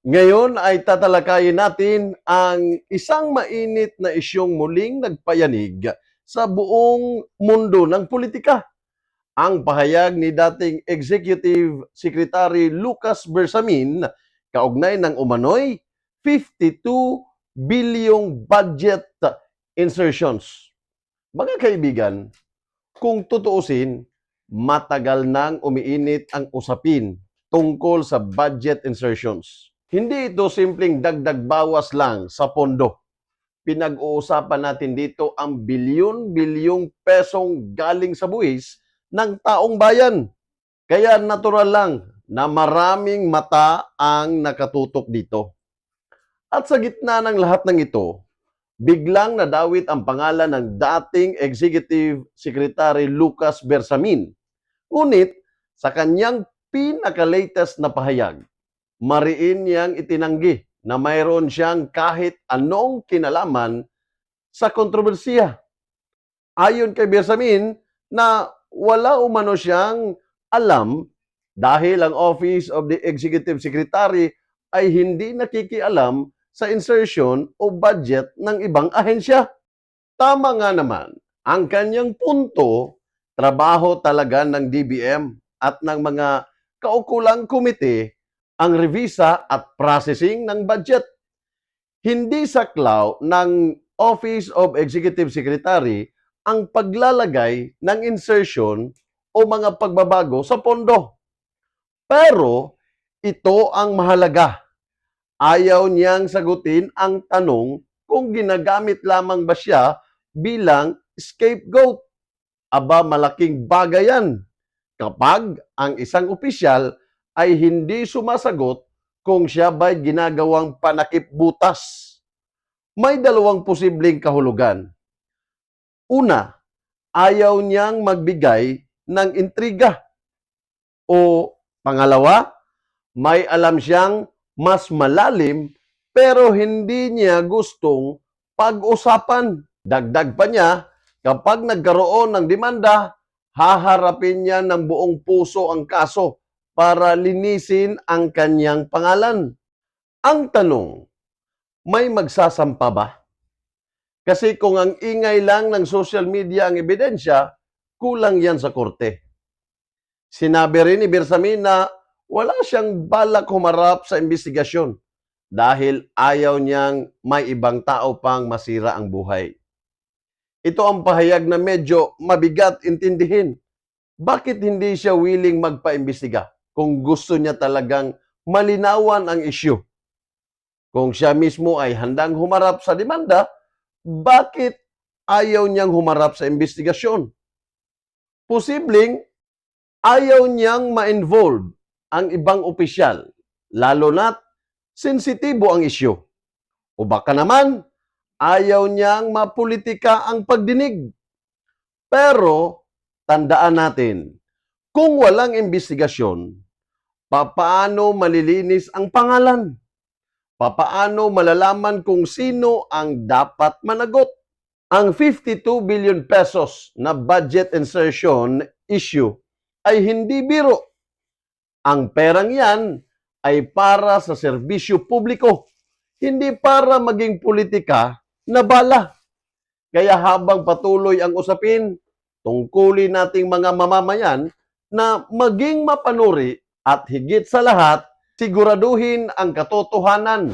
Ngayon ay tatalakayin natin ang isang mainit na isyong muling nagpayanig sa buong mundo ng politika. Ang pahayag ni dating Executive Secretary Lucas Bersamin kaugnay ng umano'y 52 bilyong budget insertions. Mga kaibigan, kung tutuusin, matagal nang umiinit ang usapin tungkol sa budget insertions. Hindi ito simpleng dagdag bawas lang sa pondo. Pinag-uusapan natin dito ang bilyon-bilyong pesong galing sa buwis ng taong bayan. Kaya natural lang na maraming mata ang nakatutok dito. At sa gitna ng lahat ng ito, biglang nadawit ang pangalan ng dating Executive Secretary Lucas Bersamin. Ngunit sa kanyang pinaka-latest na pahayag, mariin niyang itinanggi na mayroon siyang kahit anong kinalaman sa kontrobersiya. Ayon kay Bersamin na wala umano siyang alam dahil ang Office of the Executive Secretary ay hindi nakikialam sa insertion o budget ng ibang ahensya. Tama nga naman, ang kanyang punto, trabaho talaga ng DBM at ng mga kaukulang komite ang revisa at processing ng budget. Hindi saklaw ng Office of Executive Secretary ang paglalagay ng insertion o mga pagbabago sa pondo. Pero ito ang mahalaga. Ayaw niyang sagutin ang tanong kung ginagamit lamang ba siya bilang scapegoat. Aba, malaking bagay yan kapag ang isang opisyal ay hindi sumasagot kung siya ba'y ginagawang panakip-butas. May dalawang posibleng kahulugan. Una, ayaw niyang magbigay ng intriga. O pangalawa, may alam siyang mas malalim pero hindi niya gustong pag-usapan. Dagdag pa niya, kapag nagkaroon ng demanda, haharapin niya ng buong puso ang kaso para linisin ang kanyang pangalan. Ang tanong, may magsasampa ba? Kasi kung ang ingay lang ng social media ang ebidensya, kulang yan sa korte. Sinabi rin ni Bersamin na wala siyang balak humarap sa investigasyon dahil ayaw niyang may ibang tao pang masira ang buhay. Ito ang pahayag na medyo mabigat intindihin. Bakit hindi siya willing magpa-imbestiga kung gusto niya talagang malinawan ang issue? Kung siya mismo ay handang humarap sa demanda, bakit ayaw niyang humarap sa investigasyon? Posibleng ayaw niyang ma-involve ang ibang opisyal, lalo na't sensitibo ang issue. O baka naman, ayaw niyang mapolitika ang pagdinig. Pero, tandaan natin, kung walang investigasyon, papaano malilinis ang pangalan? Papaano malalaman kung sino ang dapat managot? Ang 52 billion pesos na budget insertion issue ay hindi biro. Ang perang yan ay para sa serbisyo publiko, hindi para maging politika na bala. Kaya habang patuloy ang usapin, tungkulin nating mga mamamayan na maging mapanuri at higit sa lahat, siguraduhin ang katotohanan.